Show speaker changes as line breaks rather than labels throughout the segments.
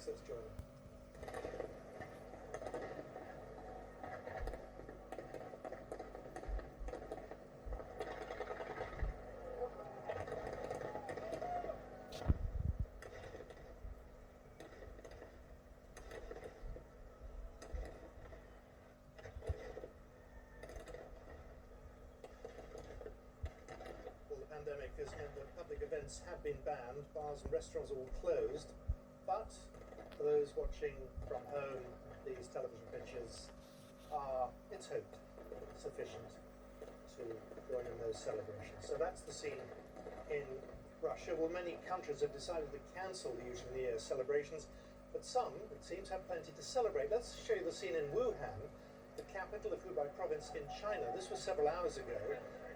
fireworks. Let's join them. The pandemic has meant that public events have been banned, bars and restaurants are all closed, but for those watching from home, these television pictures are, it's hoped, sufficient to join in those celebrations. So that's the scene in Russia. Well, many countries have decided to cancel the usual New Year celebrations, but some, it seems, have plenty to celebrate. Let's show you the scene in Wuhan, the capital of Hubei province in China. This was several hours ago.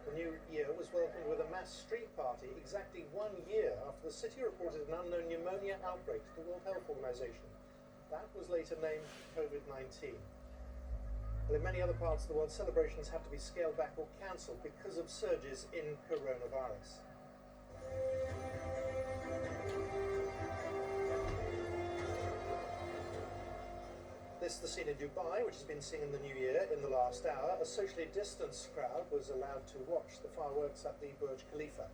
The new year was welcomed with a mass street party exactly 1 year after the city reported an unknown pneumonia outbreak to the World Health Organization. That was later named COVID-19. Well, in many other parts of the world, celebrations have to be scaled back or cancelled because of surges in coronavirus. This is the scene in Dubai, which has been seen in the new year in the last hour. A socially distanced crowd was allowed to watch the fireworks at the Burj Khalifa.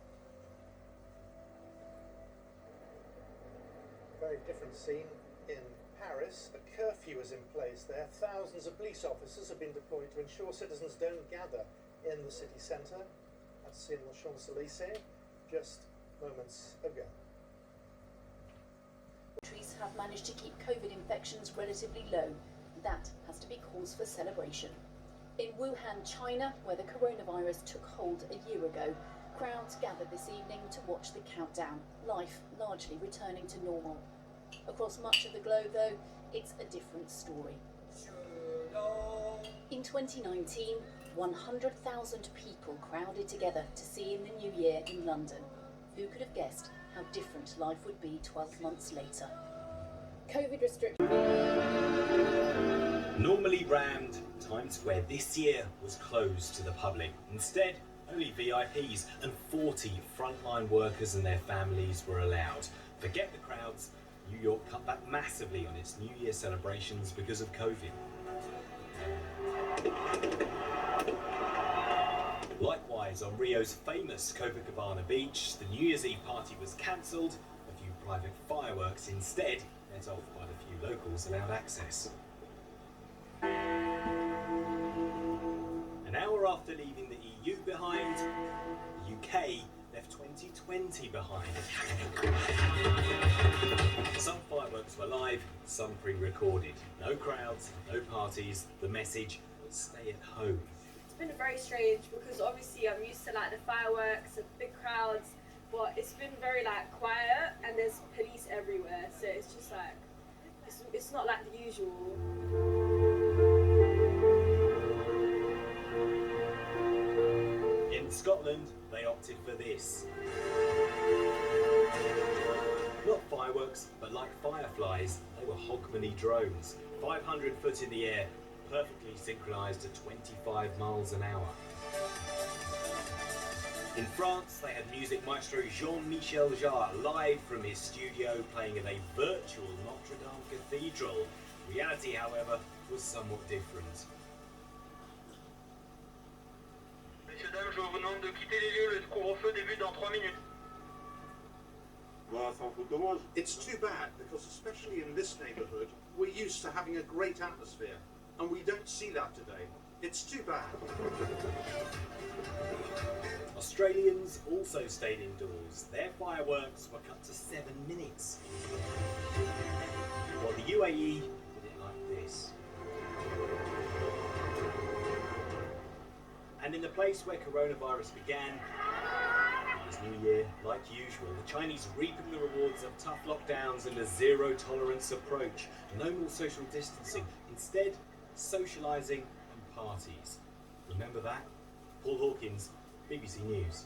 Very different scene in Paris. A curfew is in place there. Thousands of police officers have been deployed to ensure citizens don't gather in the city centre. That's in the Champs-Élysées just moments ago.
Countries have managed to keep COVID infections relatively low. That has to be cause for celebration. In Wuhan, China, where the coronavirus took hold a year ago, crowds gathered this evening to watch the countdown, life largely returning to normal. Across much of the globe, though, it's a different story. In 2019, 100,000 people crowded together to see in the new year in London. Who could have guessed how different life would be 12 months later? COVID restrictions.
Normally rammed, Times Square this year was closed to the public. Instead, only VIPs and 40 frontline workers and their families were allowed. Forget the crowds, New York cut back massively on its New Year celebrations because of COVID. Likewise, on Rio's famous Copacabana beach, the New Year's Eve party was cancelled. A few private fireworks instead let off by the few locals allowed access. An hour after leaving the EU behind, the UK left 2020 behind. Some fireworks were live, some pre-recorded. No crowds, no parties. The message, stay at home.
It's been very strange because obviously I'm used to like the fireworks and big crowds, but it's been very like quiet and there's police everywhere, so it's just like it's not like the usual.
In Scotland, they opted for this. Not fireworks, but like fireflies, they were Hogmanay drones, 500 foot in the air, perfectly synchronised at 25 miles an hour. In France, they had music maestro Jean-Michel Jarre live from his studio playing in a virtual Notre Dame cathedral. Reality, however, was somewhat different.
Messieurs, dames, je vous demande de quitter les lieux. Le couvre-feu débute dans 3 minutes.
It's too bad because, especially in this neighbourhood, we're used to having a great atmosphere, and we don't see that today. It's too bad.
Australians also stayed indoors. Their fireworks were cut to 7 minutes. While the UAE did it like this. And in the place where coronavirus began, this new year, like usual, the Chinese reaping the rewards of tough lockdowns and a zero-tolerance approach. No more social distancing. Instead, socialising and parties. Remember that? Paul Hawkins, BBC News.